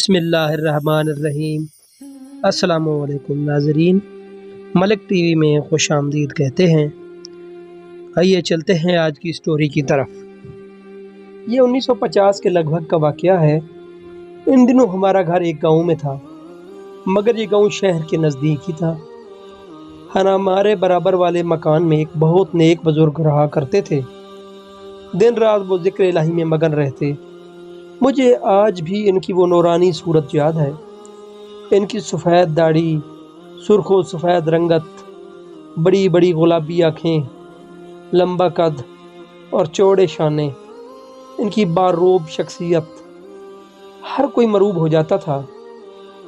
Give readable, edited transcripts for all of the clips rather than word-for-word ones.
بسم اللہ الرحمن الرحیم۔ السلام علیکم ناظرین، ملک ٹی وی میں خوش آمدید کہتے ہیں۔ آئیے چلتے ہیں آج کی سٹوری کی طرف۔ یہ 1950 کے لگ بھگ کا واقعہ ہے۔ ان دنوں ہمارا گھر ایک گاؤں میں تھا، مگر یہ گاؤں شہر کے نزدیک ہی تھا۔ ہمارے برابر والے مکان میں ایک بہت نیک بزرگ رہا کرتے تھے۔ دن رات وہ ذکر الہی میں مگن رہتے۔ مجھے آج بھی ان کی وہ نورانی صورت یاد ہے۔ ان کی سفید داڑھی، سرخ و سفید رنگت، بڑی بڑی گلابی آنکھیں، لمبا قد اور چوڑے شانے، ان کی باروب شخصیت، ہر کوئی مروب ہو جاتا تھا۔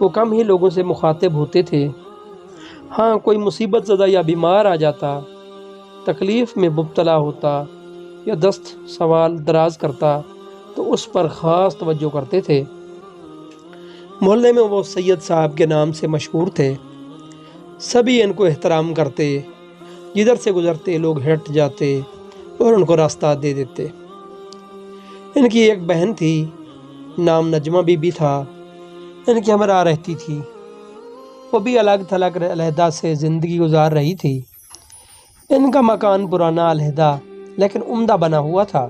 وہ کم ہی لوگوں سے مخاطب ہوتے تھے۔ ہاں، کوئی مصیبت زدہ یا بیمار آ جاتا، تکلیف میں مبتلا ہوتا یا دست سوال دراز کرتا تو اس پر خاص توجہ کرتے تھے۔ محلے میں وہ سید صاحب کے نام سے مشہور تھے۔ سبھی ان کو احترام کرتے، جدھر سے گزرتے لوگ ہٹ جاتے اور ان کو راستہ دے دیتے۔ ان کی ایک بہن تھی، نام نجمہ بی بی تھا۔ ان کی ہمراہ رہتی تھی۔ وہ بھی الگ تھلگ علیحدہ سے زندگی گزار رہی تھی۔ ان کا مکان پرانا علیحدہ لیکن عمدہ بنا ہوا تھا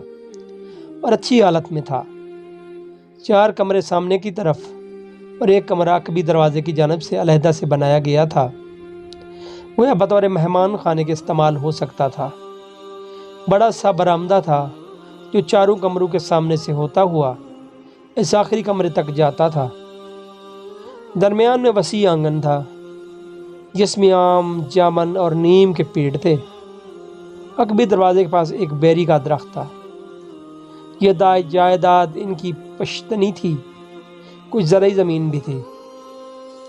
اور اچھی حالت میں تھا۔ 4 کمرے سامنے کی طرف اور ایک کمرہ کبھی دروازے کی جانب سے علیحدہ سے بنایا گیا تھا، وہ بطور مہمان خانے کے استعمال ہو سکتا تھا۔ بڑا سا برآمدہ تھا جو 4 کمروں کے سامنے سے ہوتا ہوا اس آخری کمرے تک جاتا تھا۔ درمیان میں وسیع آنگن تھا جس میں آم، جامن اور نیم کے پیڑ تھے۔ عقبی دروازے کے پاس ایک بیری کا درخت تھا۔ یہ جائیداد ان کی پشتنی تھی، کچھ زرعی زمین بھی تھی۔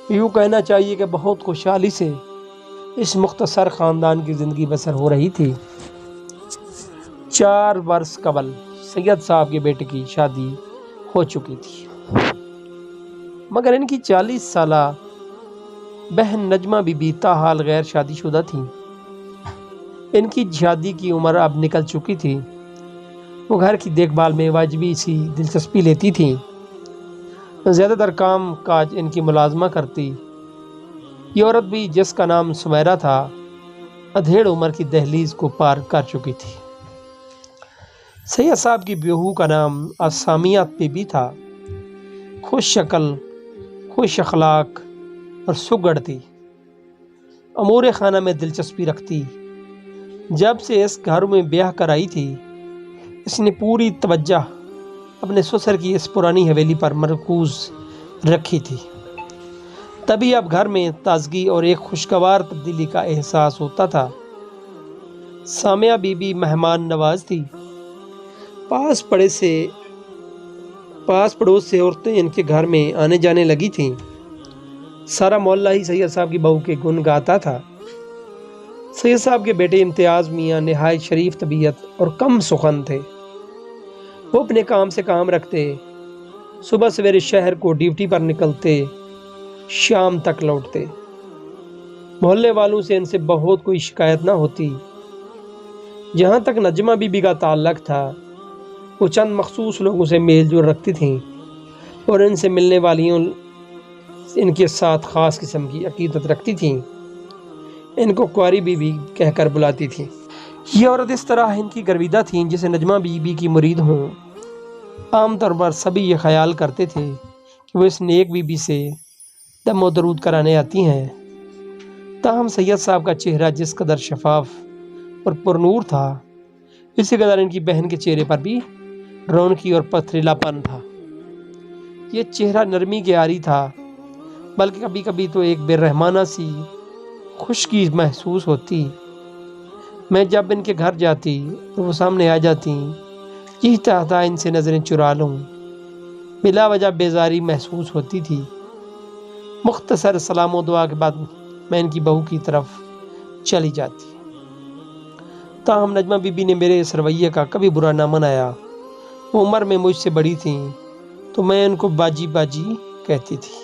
یوں کہنا چاہیے کہ بہت خوشحالی سے اس مختصر خاندان کی زندگی بسر ہو رہی تھی۔ 4 برس قبل سید صاحب کے بیٹے کی شادی ہو چکی تھی، مگر ان کی 40 سالہ بہن نجمہ بی بی تاحال غیر شادی شدہ تھیں۔ ان کی شادی کی عمر اب نکل چکی تھی۔ وہ گھر کی دیکھ بھال میں واجبی سی دلچسپی لیتی تھیں۔ زیادہ تر کام کاج ان کی ملازمہ کرتی۔ یہ عورت بھی، جس کا نام سمیرہ تھا، ادھیڑ عمر کی دہلیز کو پار کر چکی تھی۔ سید صاحب کی بہو کا نام آسامیہ بی بی تھا۔ خوش شکل، خوش اخلاق اور سگڑ تھی۔ امور خانہ میں دلچسپی رکھتی۔ جب سے اس گھر میں بیاہ کر آئی تھی، اس نے پوری توجہ اپنے سسر کی اس پرانی حویلی پر مرکوز رکھی تھی۔ تبھی اب گھر میں تازگی اور ایک خوشگوار تبدیلی کا احساس ہوتا تھا۔ سامیہ بی بی مہمان نواز تھی۔ پاس پڑوس سے عورتیں ان کے گھر میں آنے جانے لگی تھیں۔ سارا محلہ ہی سید صاحب کی بہو کے گن گاتا تھا۔ سید صاحب کے بیٹے امتیاز میاں نہایت شریف طبیعت اور کم سخن تھے۔ وہ اپنے کام سے کام رکھتے، صبح سویرے شہر کو ڈیوٹی پر نکلتے، شام تک لوٹتے۔ محلے والوں سے ان سے بہت کوئی شکایت نہ ہوتی۔ جہاں تک نجمہ بی بی کا تعلق تھا، وہ چند مخصوص لوگوں سے میل جول رکھتی تھیں اور ان سے ملنے والیوں ان کے ساتھ خاص قسم کی عقیدت رکھتی تھیں۔ ان کو کواری بی بی کہہ کر بلاتی تھیں۔ یہ عورت اس طرح ان کی گرویدہ تھیں جسے نجمہ بی بی کی مرید ہوں۔ عام طور پر سبھی یہ خیال کرتے تھے کہ وہ اس نیک بی بی سے دم و درود کرانے آتی ہیں۔ تاہم سید صاحب کا چہرہ جس قدر شفاف اور پرنور تھا، اسی قدر ان کی بہن کے چہرے پر بھی رونقی اور پتھریلا پن تھا۔ یہ چہرہ نرمی کے عاری تھا، بلکہ کبھی کبھی تو ایک بے رحمانہ سی خشکی محسوس ہوتی۔ میں جب ان کے گھر جاتی تو وہ سامنے آ جاتی، یہی چاہتا ان سے نظریں چرا لوں۔ بلا وجہ بیزاری محسوس ہوتی تھی۔ مختصر سلام و دعا کے بعد میں ان کی بہو کی طرف چلی جاتی۔ تاہم نجمہ بی بی نے میرے اس رویے کا کبھی برا نہ منایا۔ وہ عمر میں مجھ سے بڑی تھیں تو میں ان کو باجی باجی کہتی تھی۔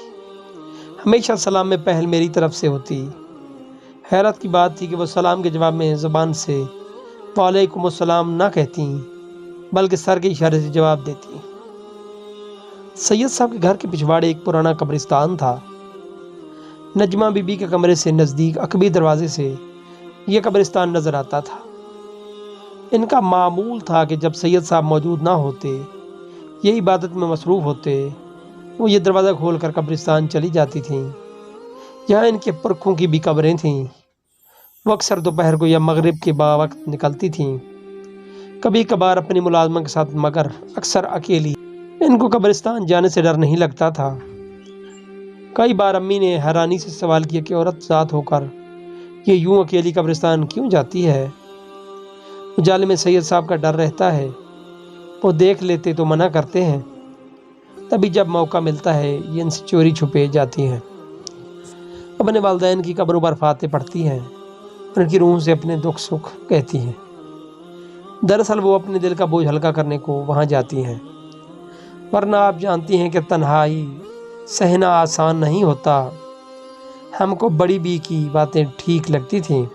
ہمیشہ سلام میں پہل میری طرف سے ہوتی۔ حیرت کی بات تھی کہ وہ سلام کے جواب میں زبان سے وعلیکم السلام نہ کہتی، بلکہ سر کے اشارے سے جواب دیتی۔ سید صاحب کے گھر کے پچھواڑے ایک پرانا قبرستان تھا۔ نجمہ بی بی کے کمرے سے نزدیک عقبی دروازے سے یہ قبرستان نظر آتا تھا۔ ان کا معمول تھا کہ جب سید صاحب موجود نہ ہوتے، یہ عبادت میں مصروف ہوتے، وہ یہ دروازہ کھول کر قبرستان چلی جاتی تھیں۔ یہاں ان کے پرکھوں کی بھی قبریں تھیں۔ وہ اکثر دوپہر کو یا مغرب کے باوقت نکلتی تھیں، کبھی کبھار اپنی ملازمہ کے ساتھ، مگر اکثر اکیلی۔ ان کو قبرستان جانے سے ڈر نہیں لگتا تھا۔ کئی بار امی نے حیرانی سے سوال کیا کہ عورت ذات ہو کر یہ یوں اکیلی قبرستان کیوں جاتی ہے؟ اجالے میں سید صاحب کا ڈر رہتا ہے، وہ دیکھ لیتے تو منع کرتے ہیں، تبھی جب موقع ملتا ہے یہ ان سے چوری چھپے جاتی ہیں، اپنے والدین کی قبروں پر فاتحہ پڑھتی ہیں، ان کی روح سے اپنے دکھ سکھ کہتی ہیں۔ دراصل وہ اپنے دل کا بوجھ ہلکا کرنے کو وہاں جاتی ہیں، ورنہ آپ جانتی ہیں کہ تنہائی سہنا آسان نہیں ہوتا۔ ہم کو بڑی بی کی باتیں ٹھیک لگتی تھیں۔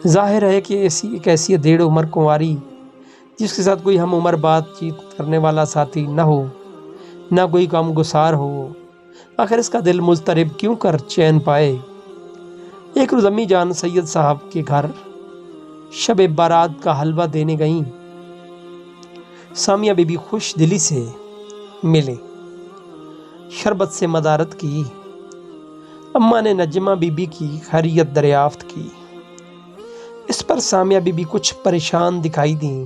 ظاہر ہے کہ ایک ایسی ڈیڑھ عمر کنواری جس کے ساتھ کوئی ہم عمر بات چیت کرنے والا ساتھی نہ ہو، نہ کوئی غم گسار ہو، آخر اس کا دل مضطرب کیوں کر چین پائے۔ ایک روز امی جان سید صاحب کے گھر شب بارات کا حلوہ دینے گئیں۔ سامیہ بی بی خوش دلی سے ملے، شربت سے مدارت کی۔ اماں نے نجمہ بی بی کی خیریت دریافت کی۔ اس پر سامیہ بی بی کچھ پریشان دکھائی دیں۔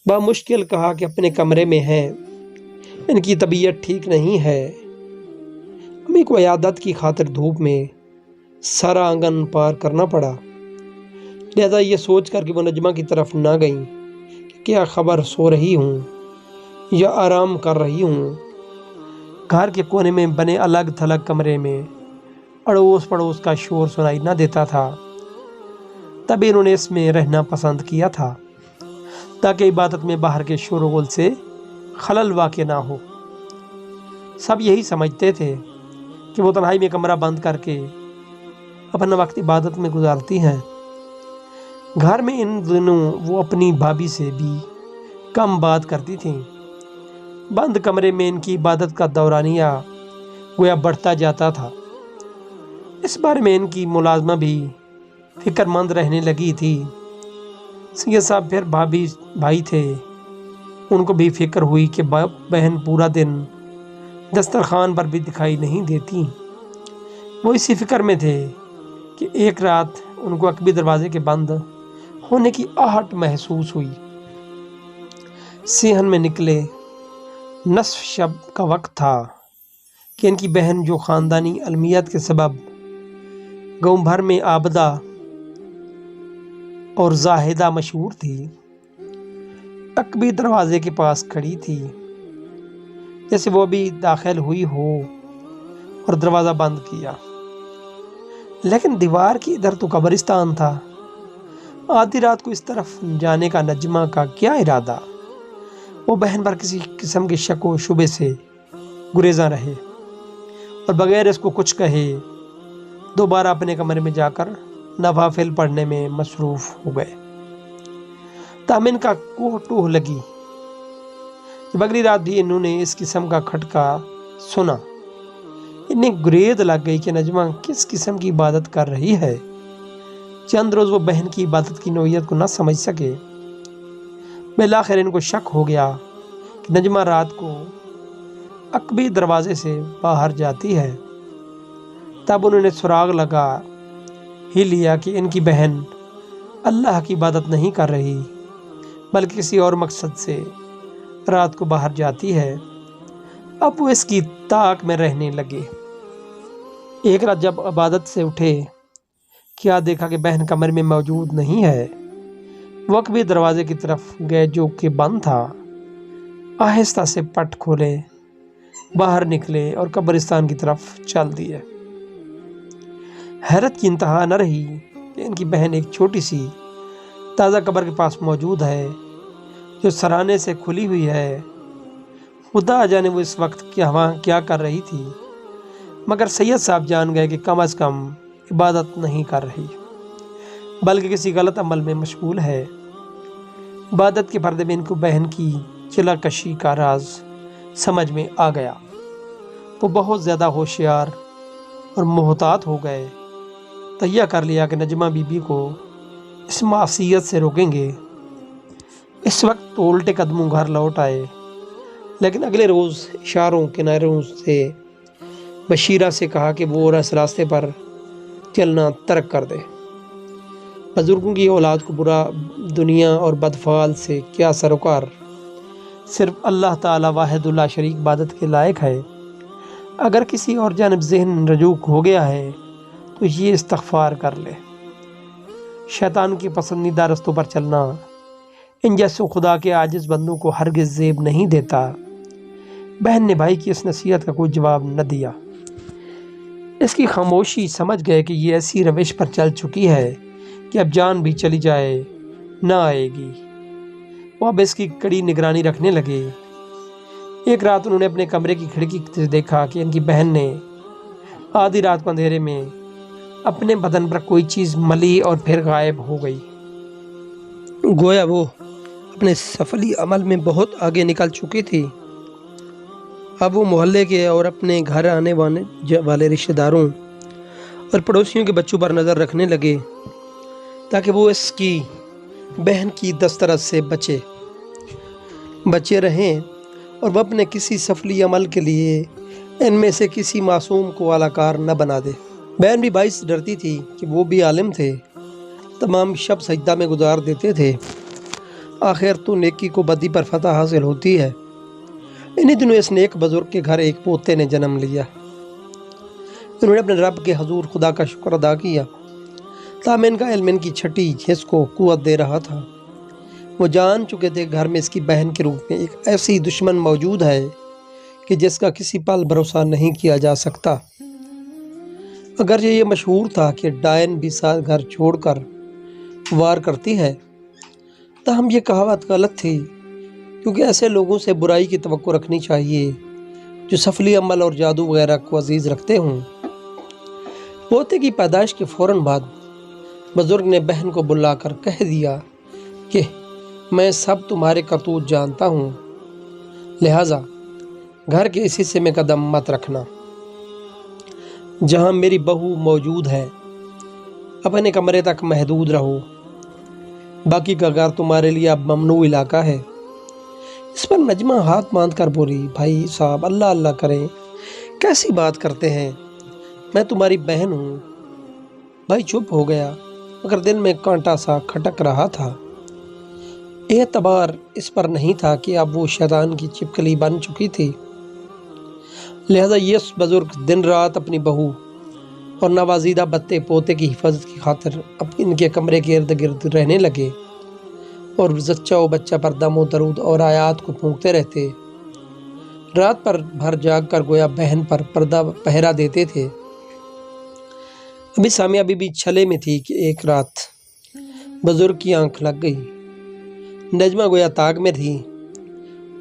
بامشکل کہا کہ اپنے کمرے میں ہیں، ان کی طبیعت ٹھیک نہیں ہے۔ امی کو عیادت کی خاطر دھوپ میں سارا آنگن پار کرنا پڑا، لہذا یہ سوچ کر کہ وہ نجمہ کی طرف نہ گئیں کہ کیا خبر، سو رہی ہوں یا آرام کر رہی ہوں۔ گھر کے کونے میں بنے الگ تھلگ کمرے میں اڑوس پڑوس کا شور سنائی نہ دیتا تھا، تبھی انہوں نے اس میں رہنا پسند کیا تھا تاکہ عبادت میں باہر کے شور و غل سے خلل واقع نہ ہو۔ سب یہی سمجھتے تھے کہ وہ تنہائی میں کمرہ بند کر کے اپنا وقت عبادت میں گزارتی ہیں۔ گھر میں ان دنوں وہ اپنی بھابھی سے بھی کم بات کرتی تھیں۔ بند کمرے میں ان کی عبادت کا دورانیہ گویا بڑھتا جاتا تھا۔ اس بارے میں ان کی ملازمہ بھی فکر مند رہنے لگی تھی۔ سید صاحب پھر بھائی تھے، ان کو بھی فکر ہوئی کہ بہن پورا دن دسترخوان پر بھی دکھائی نہیں دیتی۔ وہ اسی فکر میں تھے کہ ایک رات ان کو عقبی دروازے کے بند ہونے کی آہٹ محسوس ہوئی۔ صحن میں نکلے، نصف شب کا وقت تھا کہ ان کی بہن جو خاندانی علمیت کے سبب گاؤں بھر میں عابدہ اور زاہدہ مشہور تھی، عقبی دروازے کے پاس کھڑی تھی، جیسے وہ بھی داخل ہوئی ہو اور دروازہ بند کیا۔ لیکن دیوار کی ادھر تو قبرستان تھا۔ آدھی رات کو اس طرف جانے کا نجمہ کا کیا ارادہ؟ وہ بہن پر کسی قسم کے شک و شبے سے گریزاں رہے اور بغیر اس کو کچھ کہے دوبارہ اپنے کمرے میں جا کر نوافل پڑھنے میں مصروف ہو گئے۔ تاہم ان کا کوہ ٹوہ لگی جب اگلی رات بھی انہوں نے اس قسم کا کھٹکا سنا۔ انہیں گریز لگ گئی کہ نجمہ کس قسم کی عبادت کر رہی ہے۔ چند روز وہ بہن کی عبادت کی نوعیت کو نہ سمجھ سکے۔ بالآخر ان کو شک ہو گیا کہ نجمہ رات کو عقبی دروازے سے باہر جاتی ہے۔ تب انہوں نے سراغ لگا ہی لیا کہ ان کی بہن اللہ کی عبادت نہیں کر رہی بلکہ کسی اور مقصد سے رات کو باہر جاتی ہے۔ اب وہ اس کی طاق میں رہنے لگے۔ ایک رات جب عبادت سے اٹھے، کیا دیکھا کہ بہن کمرے میں موجود نہیں ہے۔ وہ عقبی دروازے کی طرف گئے جو کہ بند تھا، آہستہ سے پٹ کھولے، باہر نکلے اور قبرستان کی طرف چل دیے۔ حیرت کی انتہا نہ رہی کہ ان کی بہن ایک چھوٹی سی تازہ قبر کے پاس موجود ہے جو سرانے سے کھلی ہوئی ہے۔ خدا جانے وہ اس وقت کیا کر رہی تھی، مگر سید صاحب جان گئے کہ کم از کم عبادت نہیں کر رہی بلکہ کسی غلط عمل میں مشغول ہے۔ عبادت کے پردے میں ان کو بہن کی چلا کشی کا راز سمجھ میں آ گیا۔ وہ بہت زیادہ ہوشیار اور محتاط ہو گئے، تہیہ کر لیا کہ نجمہ بی بی کو اس معصیت سے روکیں گے۔ اس وقت تو الٹے قدموں گھر لوٹ آئے، لیکن اگلے روز اشاروں کناروں سے بشیرہ سے کہا کہ وہ اس راستے پر چلنا ترک کر دے۔ بزرگوں کی اولاد کو برا دنیا اور بدفعال سے کیا سروکار، صرف اللہ تعالی واحد لا شریک عبادت کے لائق ہے۔ اگر کسی اور جانب ذہن رجوع ہو گیا ہے تو یہ استغفار کر لے۔ شیطان کی پسندیدہ رستوں پر چلنا ان جیسے خدا کے عاجز بندوں کو ہرگز زیب نہیں دیتا۔ بہن نے بھائی کی اس نصیحت کا کوئی جواب نہ دیا۔ اس کی خاموشی سمجھ گئے کہ یہ ایسی روش پر چل چکی ہے کہ اب جان بھی چلی جائے نہ آئے گی۔ وہ اب اس کی کڑی نگرانی رکھنے لگے۔ ایک رات انہوں نے اپنے کمرے کی کھڑکی سے دیکھا کہ ان کی بہن نے آدھی رات کو اندھیرے میں اپنے بدن پر کوئی چیز ملی اور پھر غائب ہو گئی۔ گویا وہ اپنے سفلی عمل میں بہت آگے نکل چکی تھی۔ اب وہ محلے کے اور اپنے گھر آنے والے رشتہ داروں اور پڑوسیوں کے بچوں پر نظر رکھنے لگے تاکہ وہ اس کی بہن کی دسترس سے بچے رہیں اور وہ اپنے کسی سفلی عمل کے لیے ان میں سے کسی معصوم کو اعلیٰ نہ بنا دے۔ بہن بھی بھائی سے ڈرتی تھی کہ وہ بھی عالم تھے، تمام شب سجدہ میں گزار دیتے تھے، آخر تو نیکی کو بدی پر فتح حاصل ہوتی ہے۔ انہی دنوں اس نیک بزرگ کے گھر ایک پوتے نے جنم لیا۔ انہوں نے اپنے رب کے حضور خدا کا شکر ادا کیا، تاہم ان کا علم ان کی چھٹی حص کو قوت دے رہا تھا۔ وہ جان چکے تھے گھر میں اس کی بہن کے روپ میں ایک ایسی دشمن موجود ہے کہ جس کا کسی پل بھروسہ نہیں کیا جا سکتا۔ اگرچہ یہ مشہور تھا کہ ڈائن بھی ساتھ گھر چھوڑ کر وار کرتی ہے، تاہم یہ کہاوت غلط تھی، کیونکہ ایسے لوگوں سے برائی کی توقع رکھنی چاہیے جو سفلی عمل اور جادو وغیرہ کو عزیز رکھتے ہوں۔ پوتے کی پیدائش کے فوراً بعد بزرگ نے بہن کو بلا کر کہہ دیا کہ میں سب تمہارے کرتوت جانتا ہوں، لہٰذا گھر کے اس حصے میں قدم مت رکھنا جہاں میری بہو موجود ہے، اپنے کمرے تک محدود رہو، باقی کا گھر تمہارے لیے اب ممنوع علاقہ ہے۔ اس پر نجمہ ہاتھ باندھ کر بولی، بھائی صاحب اللہ اللہ کریں، کیسی بات کرتے ہیں، میں تمہاری بہن ہوں۔ بھائی چپ ہو گیا، مگر دل میں کانٹا سا کھٹک رہا تھا۔ اعتبار اس پر نہیں تھا کہ اب وہ شیطان کی چپکلی بن چکی تھی، لہذا یہ بزرگ دن رات اپنی بہو اور نوازیدہ بتے پوتے کی حفاظت کی خاطر ان کے کمرے کے ارد گرد رہنے لگے اور زچہ و بچہ پر دم و درود اور آیات کو پھونکتے رہتے۔ رات پر بھر جاگ کر گویا بہن پر پردہ پہرا دیتے تھے۔ ابھی سامیہ بی بی چھلے میں تھی کہ ایک رات بزرگ کی آنکھ لگ گئی۔ نجمہ گویا تاگ میں تھی،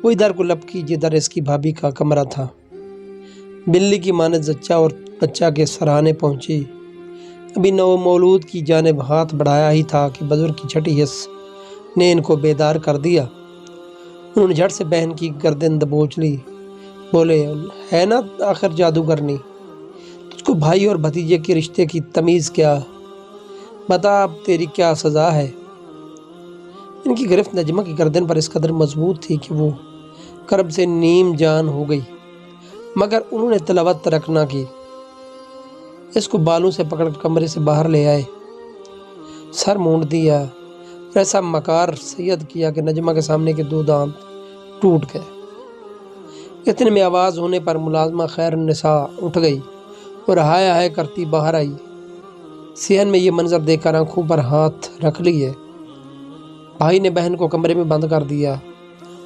وہ ادھر کو لپکی جدھر اس کی بھابھی کا کمرہ تھا۔ بلی کی مانند زچہ اور بچہ کے سراہنے پہنچی، ابھی نو مولود کی جانب ہاتھ بڑھایا ہی تھا کہ بزرگ کی چھٹی حص نے ان کو بیدار کر دیا۔ انہوں نے جھٹ سے بہن کی گردن دبوچ لی، بولے، ہے نا آخر جادوگرنی، تجھ کو بھائی اور بھتیجے کے رشتے کی تمیز کیا، بتا اب تیری کیا سزا ہے۔ ان کی گرفت نجمہ کی گردن پر اس قدر مضبوط تھی کہ وہ کرب سے نیم جان ہو گئی، مگر انہوں نے تلاوت ترک نہ کی۔ اس کو بالوں سے پکڑ کر کمرے سے باہر لے آئے، سر مونڈ دیا اور ایسا مکار سید کیا کہ نجمہ کے سامنے کے 2 دانت ٹوٹ گئے۔ اتنے میں آواز ہونے پر ملازمہ خیر النساء اٹھ گئی اور ہائے ہائے کرتی باہر آئی۔ صحن میں یہ منظر دیکھ کر آنکھوں پر ہاتھ رکھ لیے، بھائی نے بہن کو کمرے میں بند کر دیا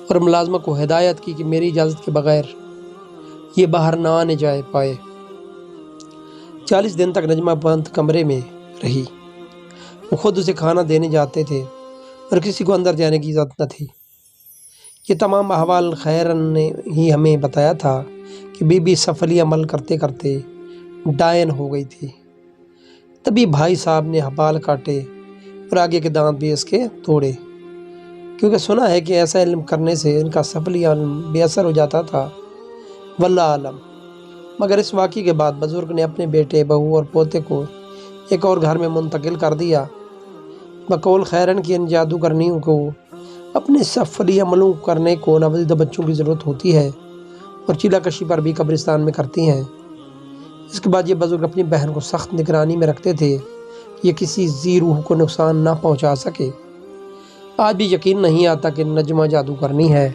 اور ملازمہ کو ہدایت کی کہ میری اجازت کے بغیر یہ باہر نہ آنے جائے پائے۔ 40 دن تک نجمہ بند کمرے میں رہی۔ وہ خود اسے کھانا دینے جاتے تھے اور کسی کو اندر جانے کی اجازت نہ تھی۔ یہ تمام احوال خیرن نے ہی ہمیں بتایا تھا کہ بی بی سفلی عمل کرتے کرتے ڈائن ہو گئی تھی۔ تبھی بھائی صاحب نے بال کاٹے اور آگے کے دانت بھی اس کے توڑے۔ کیونکہ سنا ہے کہ ایسا علم کرنے سے ان کا سفلی علم بے اثر ہو جاتا تھا، واللہ عالم۔ مگر اس واقعے کے بعد بزرگ نے اپنے بیٹے، بہو اور پوتے کو ایک اور گھر میں منتقل کر دیا۔ بقول خیرن کی ان جادوگرنیوں کو اپنے سفلی عملوں کرنے کو نوزائیدہ بچوں کی ضرورت ہوتی ہے اور چیلہ کشی پر بھی قبرستان میں کرتی ہیں۔ اس کے بعد یہ بزرگ اپنی بہن کو سخت نگرانی میں رکھتے تھے کہ یہ کسی ذی روح کو نقصان نہ پہنچا سکے۔ آج بھی یقین نہیں آتا کہ نجمہ جادوگرنی ہے۔